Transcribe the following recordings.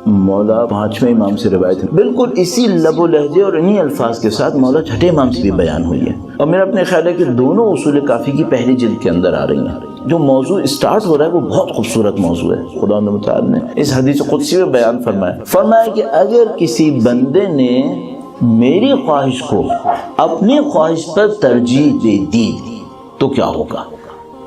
مولا پانچویں امام سے روایت ہے، بالکل اسی لب و لہجے اور انہی الفاظ کے ساتھ مولا چھٹے امام سے بھی بیان ہوئی ہے، اور میرا اپنے خیال ہے کہ دونوں اصول کافی کی پہلی جلد کے اندر آ رہی ہیں۔ جو موضوع اسٹارٹ ہو رہا ہے وہ بہت خوبصورت موضوع ہے۔ خدا متعال نے اس حدیث قدسی میں بیان فرمایا کہ اگر کسی بندے نے میری خواہش کو اپنی خواہش پر ترجیح دے دی تو کیا ہوگا؟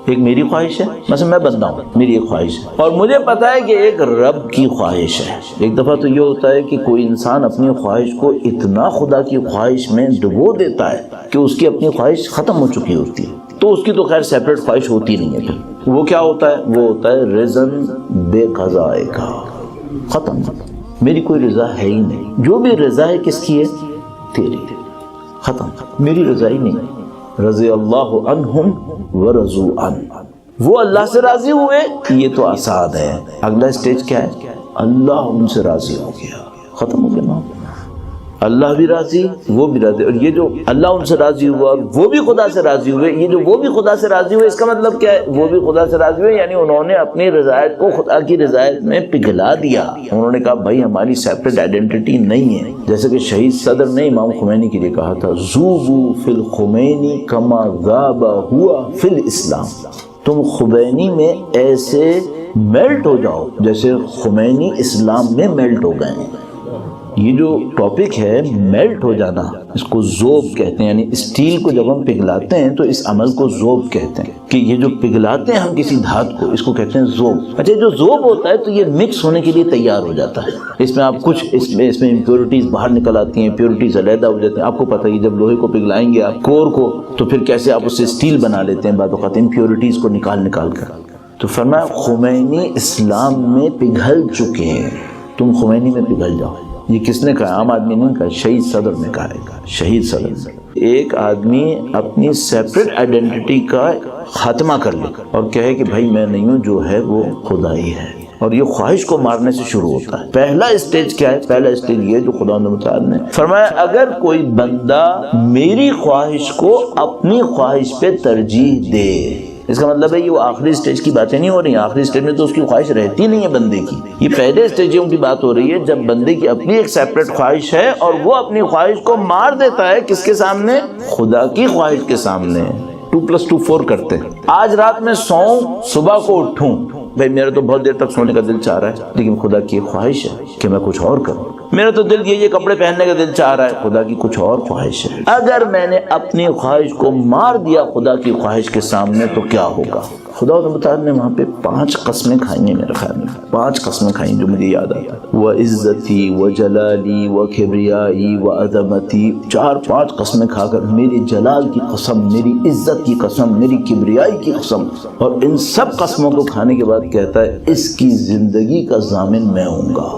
ایک میری خواہش ہے، مثلا میں بندہ ہوں، میری ایک خواہش ہے، اور مجھے پتا ہے کہ ایک رب کی خواہش ہے۔ ایک دفعہ تو یہ ہوتا ہے کہ کوئی انسان اپنی خواہش کو اتنا خدا کی خواہش میں ڈبو دیتا ہے کہ اس کی اپنی خواہش ختم ہو چکی ہوتی ہے، تو اس کی تو خیر سیپریٹ خواہش ہوتی نہیں ہے۔ پھر وہ کیا ہوتا ہے؟ وہ ہوتا ہے رضن بے قضائے کا، ختم، میری کوئی رضا ہے ہی نہیں، جو بھی رضا ہے کس کی ہے؟ تیری، ختم، میری رضا ہی نہیں۔ رضی اللہ عنہم ورضوا عنہ، وہ اللہ سے راضی ہوئے، یہ تو آسان ہے۔ اگلا سٹیج کیا ہے؟ اللہ ان سے راضی ہو گیا، ختم ہو گیا نا، اللہ بھی راضی، وہ بھی راضی، اور یہ جو اللہ ان سے راضی ہوا اور وہ بھی خدا سے راضی ہوئے، یہ جو وہ بھی خدا سے راضی ہوئے، اس کا مطلب کیا ہے؟ وہ بھی خدا سے راضی ہوئے، یعنی انہوں نے اپنی رضایت کو خدا کی رضایت میں پگھلا دیا۔ انہوں نے کہا بھائی ہماری سیپریٹ آئیڈینٹی نہیں ہے، جیسے کہ شہید صدر نے امام خمینی کے لیے کہا تھا، ذوبوا فی الخمینی کما ذاب ہوا فی الاسلام، تم خمینی میں ایسے میلٹ ہو جاؤ جیسے خمینی اسلام میں میلٹ ہو گئے ہیں۔ یہ جو ٹاپک ہے میلٹ ہو جانا، اس کو ذوب کہتے ہیں، یعنی اسٹیل کو جب ہم پگھلاتے ہیں تو اس عمل کو ذوب کہتے ہیں، کہ یہ جو پگھلاتے ہیں ہم کسی دھات کو، اس کو کہتے ہیں ذوب۔ اچھا جو ذوب ہوتا ہے تو یہ مکس ہونے کے لیے تیار ہو جاتا ہے، اس میں آپ کچھ اس میں امپیورٹیز باہر نکل آتی ہیں، پیورٹیز علیحدہ ہو جاتے ہیں۔ آپ کو پتہ ہے جب لوہے کو پگھلائیں گے آپ کور کو، تو پھر کیسے آپ اس سے اسٹیل بنا لیتے ہیں بعض اوقات امپیورٹیز کو نکال کر۔ تو فرمایا خمینی اسلام میں پگھل چکے ہیں، تم خمینی میں پگھل جاؤ۔ یہ کس نے کہا؟ عام آدمی نے کہا، شہید صدر نے کہا ہے، شہید صدر نے۔ ایک آدمی اپنی سیپریٹ آئیڈینٹی کا خاتمہ کر لے اور کہے کہ بھائی میں نہیں ہوں، جو ہے وہ خدا ہی ہے، اور یہ خواہش کو مارنے سے شروع ہوتا ہے۔ پہلا اسٹیج کیا ہے؟ پہلا اسٹیج یہ جو خدا متعال نے فرمایا، اگر کوئی بندہ میری خواہش کو اپنی خواہش پہ ترجیح دے، اس کا مطلب ہے یہ وہ آخری سٹیج کی باتیں نہیں ہو رہی ہیں، آخری سٹیج میں تو اس کی خواہش رہتی نہیں ہے بندے کی، یہ پہلے سٹیجوں کی بات ہو رہی ہے جب بندے کی اپنی ایک سیپریٹ خواہش ہے اور وہ اپنی خواہش کو مار دیتا ہے، کس کے سامنے؟ خدا کی خواہش کے سامنے۔ 2+2 4 کرتے ہیں، آج رات میں سوؤں، صبح کو اٹھوں، بھائی میرا تو بہت دیر تک سونے کا دل چاہ رہا ہے، لیکن خدا کی خواہش ہے کہ میں کچھ اور کروں، میرا تو دل یہ کپڑے پہننے کا دل چاہ رہا ہے، خدا کی کچھ اور خواہش ہے۔ اگر میں نے اپنی خواہش کو مار دیا خدا کی خواہش کے سامنے تو کیا ہوگا؟ خدا متعال نے وہاں پہ 5 قسمیں کھائی ہیں، میرے خیال میں 5 قسمیں کھائی جو مجھے یاد آتا ہے، وعزتی وجلالی وکبریائی وعظمتی، 4-5 قسمیں کھا کر میری جلال کی قسم، میری عزت کی قسم، میری کبریائی کی قسم، اور ان سب قسموں کو کھانے کے بعد کہتا ہے اس کی زندگی کا ضامن میں ہوں گا،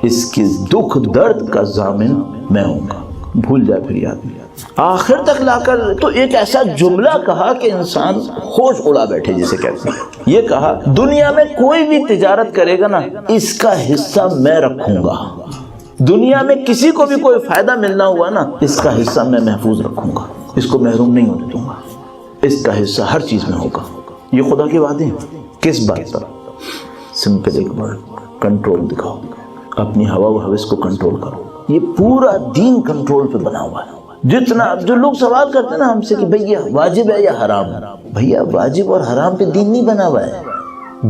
اس کے دکھ درد کا ضامن میں ہوں گا۔ بھول جائے پھر یاد نہیں، آخر تک لا کر تو ایک ایسا جملہ کہا کہ انسان ہوش اڑا بیٹھے جسے کہتے ہیں۔ یہ کہا دنیا میں کوئی بھی تجارت کرے گا نا، اس کا حصہ میں رکھوں گا، دنیا میں کسی کو بھی کوئی فائدہ ملنا ہوا نا، اس کا حصہ میں محفوظ رکھوں گا، اس کو محروم نہیں ہونے دوں گا، اس کا حصہ ہر چیز میں ہوگا۔ یہ خدا کے وعدے ہیں۔ کس بات پر؟ سمپل ایک ورڈ، کنٹرول دکھاؤ، اپنی ہوا و ہوس کو کنٹرول کرو۔ یہ پورا دین کنٹرول پہ بنا ہوا ہے۔ جتنا جو لوگ سوال کرتے ہیں نا ہم سے کہ بھئی یہ واجب ہے یا حرام ہے، بھیا واجب اور حرام پہ دین نہیں بنا ہوا ہے،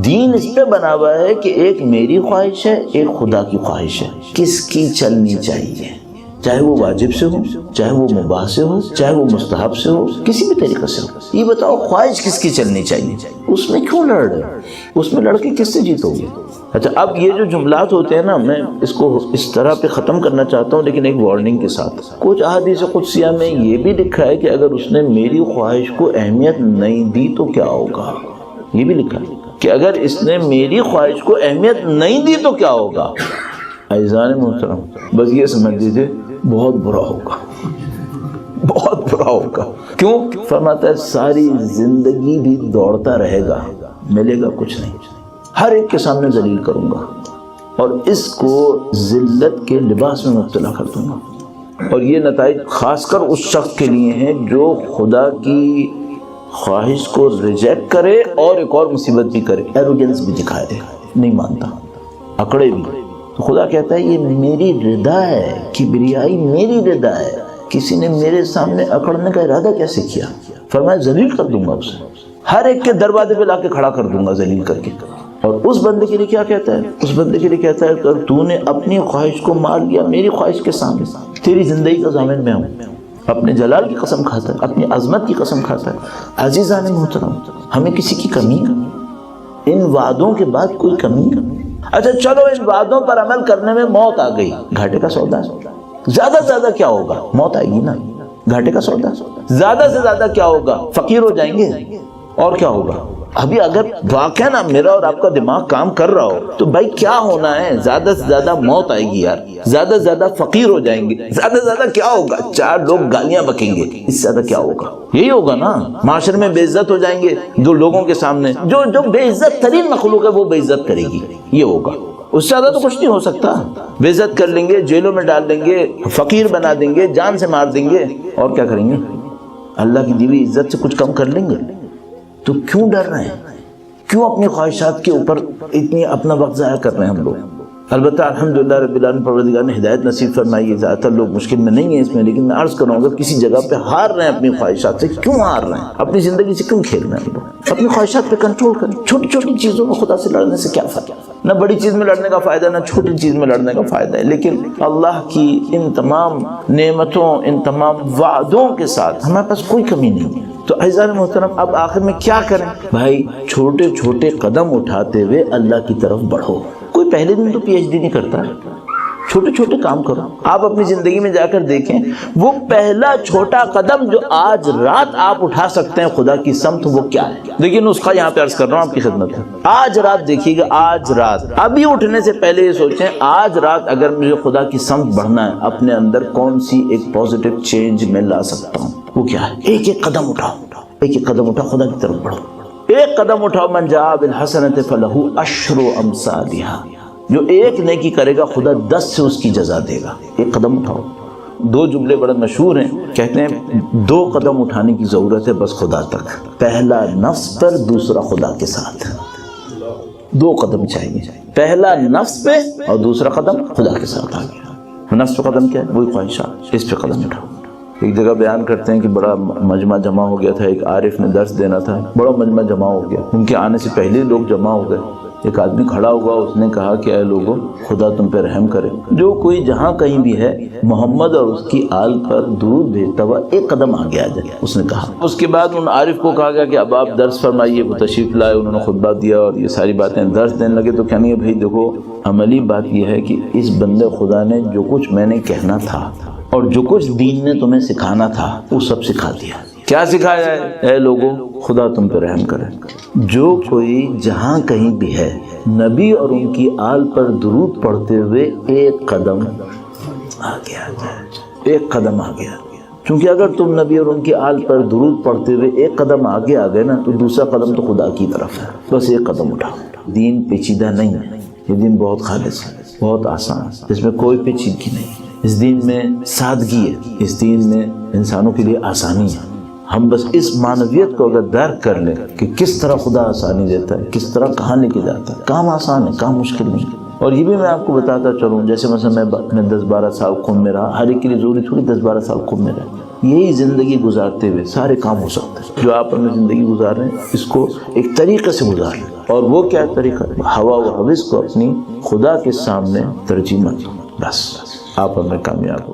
دین اس پہ بنا ہوا ہے کہ ایک میری خواہش ہے، ایک خدا کی خواہش ہے، کس کی چلنی چاہیے، چاہے وہ واجب سے ہو، چاہے وہ مباح سے ہو، چاہے وہ مستحب سے ہو، کسی بھی طریقے سے ہو۔ یہ بتاؤ خواہش کس کی چلنی چاہیے، اس میں کیوں لڑ رہے، اس میں لڑ کے کس سے جیتو گے؟ اچھا اب یہ جو جملات ہوتے ہیں نا، میں اس کو اس طرح پہ ختم کرنا چاہتا ہوں لیکن ایک وارننگ کے ساتھ۔ کچھ احادیث قدسیہ میں یہ بھی لکھا ہے کہ اگر اس نے میری خواہش کو اہمیت نہیں دی تو کیا ہوگا، یہ بھی لکھا ہے کہ اگر اس نے میری خواہش کو اہمیت نہیں دی تو کیا ہوگا۔ عزیزان محترم بس یہ سمجھ لیجیے بہت برا ہوگا، بہت برا ہوگا۔ کیوں؟ فرماتا ہے ساری زندگی بھی دوڑتا رہے گا، ملے گا کچھ نہیں، ہر ایک کے سامنے ذلیل کروں گا اور اس کو ذلت کے لباس میں مبتلا کر دوں گا۔ اور یہ نتائج خاص کر اس شخص کے لیے ہیں جو خدا کی خواہش کو ریجیکٹ کرے اور ایک اور مصیبت بھی کرے، ایروگنس بھی دکھائے۔ نہیں مانتا، اکڑے بھی. تو خدا کہتا ہے یہ میری رضا ہے، کبریائی میری رضا ہے. کسی نے میرے سامنے اکڑنے کا ارادہ کیسے کیا؟ فرمایا ذلیل کر دوں گا اسے، ہر ایک کے دروازے پہ لا کے کھڑا کر دوں گا ذلیل کر کے. اور اس بندے کے لیے کیا کہتا ہے؟ اس بندے کے لیے کہتا ہے کہ تو نے اپنی خواہش کو مار لیا میری خواہش کے سامنے، تیری زندگی کا ضامن میں ہوں. اپنے جلال کی قسم کھاتا ہے، اپنی عظمت کی قسم کھاتا ہے. عزیزان محترم، ہمیں کسی کی کمی ہے؟ ان وعدوں کے بعد کوئی کمی ہے؟ اچھا چلو ان وعدوں پر عمل کرنے میں موت آ گئی، گھاٹے کا سودا ہے. زیادہ سے زیادہ کیا ہوگا؟ موت آئے گی نا، گھاٹے کا سودا. زیادہ سے زیادہ کیا ہوگا؟ فقیر ہو جائیں گے. اور کیا ہوگا؟ ابھی اگر واقعہ نا میرا اور آپ کا دماغ کام کر رہا ہو تو بھائی کیا ہونا ہے؟ زیادہ سے زیادہ موت آئے گی یار، زیادہ سے زیادہ فقیر ہو جائیں گے. زیادہ سے زیادہ کیا ہوگا؟ 4 لوگ گالیاں بکیں گے، اس سے زیادہ کیا ہوگا؟ یہی ہوگا نا. معاشرے میں بے عزت ہو جائیں گے، جو لوگوں کے سامنے جو بے عزت ترین مخلوق ہے وہ بے عزت کرے گی، یہ ہوگا. اس سے زیادہ تو کچھ نہیں ہو سکتا. بے عزت کر لیں گے، جیلوں میں ڈال دیں گے، فقیر بنا دیں گے، جان سے مار دیں گے، اور کیا کریں گے؟ اللہ کی دی ہوئی عزت سے کچھ کم کر لیں گے. تو کیوں ڈر رہے ہیں؟ کیوں اپنی خواہشات کے اوپر اتنی اپنا وقت ضائع کر رہے ہیں ہم لوگ؟ البتہ الحمدللہ رب العالمین پروردگار نے ہدایت نصیب فرمائی ہے. زیادہ تر لوگ مشکل میں نہیں ہیں اس میں، لیکن میں عرض کروں گا کسی جگہ پہ ہار رہے ہیں اپنی خواہشات سے. کیوں ہار رہے ہیں؟ اپنی زندگی سے کیوں کھیل رہے ہیں؟ اپنی خواہشات پہ کنٹرول کریں. چھوٹی چھوٹی چیزوں میں خدا سے لڑنے سے کیا فائدہ؟ نہ بڑی چیز میں لڑنے کا فائدہ، نہ چھوٹی چیز میں لڑنے کا فائدہ ہے. لیکن اللہ کی ان تمام نعمتوں، ان تمام وعدوں کے ساتھ ہمارے پاس کوئی کمی نہیں ہے. تو عزیزان محترم، اب آخر میں کیا کریں؟ بھائی چھوٹے چھوٹے قدم اٹھاتے ہوئے اللہ کی طرف بڑھو. کوئی پہلے دن تو پی ایچ ڈی نہیں کرتا، چھوٹے چھوٹے کام کرو. آپ اپنی زندگی میں جا کر دیکھیں وہ پہلا چھوٹا قدم جو آج رات آپ اٹھا سکتے ہیں خدا کی سمت، وہ کیا ہے؟ دیکھیے نسخہ یہاں پہ عرض کر رہا ہوں آپ کی خدمت میں. آج رات دیکھیے گا، آج رات ابھی اٹھنے سے پہلے یہ سوچیں آج رات اگر مجھے خدا کی سمت بڑھنا ہے، اپنے اندر کون سی ایک پازیٹیو چینج میں لا سکتا ہوں؟ وہ کیا ہے؟ ایک ایک قدم اٹھاؤ، ایک ایک قدم اٹھاؤ، خدا کی طرف بڑھو. ایک قدم اٹھاؤ. من جاء بالحسنۃ فلہ عشر امثالھا. جو ایک نیکی کرے گا خدا 10 سے اس کی جزا دے گا. ایک قدم اٹھاؤ. 2 جملے بڑے مشہور ہیں، کہتے ہیں 2 قدم اٹھانے کی ضرورت ہے بس خدا تک. پہلا نفس پر، دوسرا خدا کے ساتھ. 2 قدم چاہیے، پہلا نفس پہ اور دوسرا قدم خدا کے ساتھ. آ گیا نفس پہ قدم کیا ہے؟ وہی خواہشات، اس پہ قدم اٹھاؤ. ایک جگہ بیان کرتے ہیں کہ بڑا مجمع جمع ہو گیا تھا، ایک عارف نے درس دینا تھا، بڑا مجمع جمع ہو گیا. ان کے آنے سے پہلے لوگ جمع ہو گئے. ایک آدمی کھڑا ہوا، اس نے کہا کہ اے لوگوں، خدا تم پہ رحم کرے، جو کوئی جہاں کہیں بھی ہے محمد اور اس کی آل پر درود بھیجتا ہوا ایک قدم آگے آ جائے. اس نے کہا. اس کے بعد ان عارف کو کہا گیا کہ اب آپ درس فرمائیے. وہ تشریف لائے، انہوں نے خطبہ دیا اور یہ ساری باتیں درس دینے لگے. تو کہنے بھائی دیکھو، عملی بات یہ ہے کہ اس بندے خدا نے جو کچھ میں نے کہنا تھا اور جو کچھ دین نے تمہیں سکھانا تھا وہ سب سکھا دیا. کیا سکھایا ہے؟ اے لوگوں، خدا تم پہ رحم کرے. جو کوئی جہاں کہیں بھی ہے نبی اور ان کی آل پر درود پڑھتے ہوئے ایک قدم آگے آ جائے، ایک قدم آگے آ گیا. چونکہ اگر تم نبی اور ان کی آل پر درود پڑھتے ہوئے ایک قدم آگے آ گئے نا تو دوسرا قدم تو خدا کی طرف ہے. بس ایک قدم اٹھاؤ. دین پیچیدہ نہیں ہے، یہ دین بہت خالص ہے، بہت آسان ہے، اس میں کوئی پیچیدگی نہیں. اس دین میں سادگی ہے، اس دین میں انسانوں کے لیے آسانی ہے. ہم بس اس معنویت کو اگر درک کر لیں کہ کس طرح خدا آسانی دیتا ہے، کس طرح کہاں لے کے جاتا ہے. کام آسان ہے، کام مشکل نہیں. اور یہ بھی میں آپ کو بتاتا چلوں، جیسے مثلا میں 10-12 سال قوم میں رہا. ہر ایک کے لیے ضروری تھوڑی 10-12 سال قوم میں رہا. یہی زندگی گزارتے ہوئے سارے کام ہو سکتے ہیں. جو آپ اپنی زندگی گزار رہے ہیں اس کو ایک طریقے سے گزار لیں. اور وہ کیا طریقہ؟ ہوا و حوث کو اپنی خدا کے سامنے ترجیح مت. بس آپ ہمیں کامیاب ہو.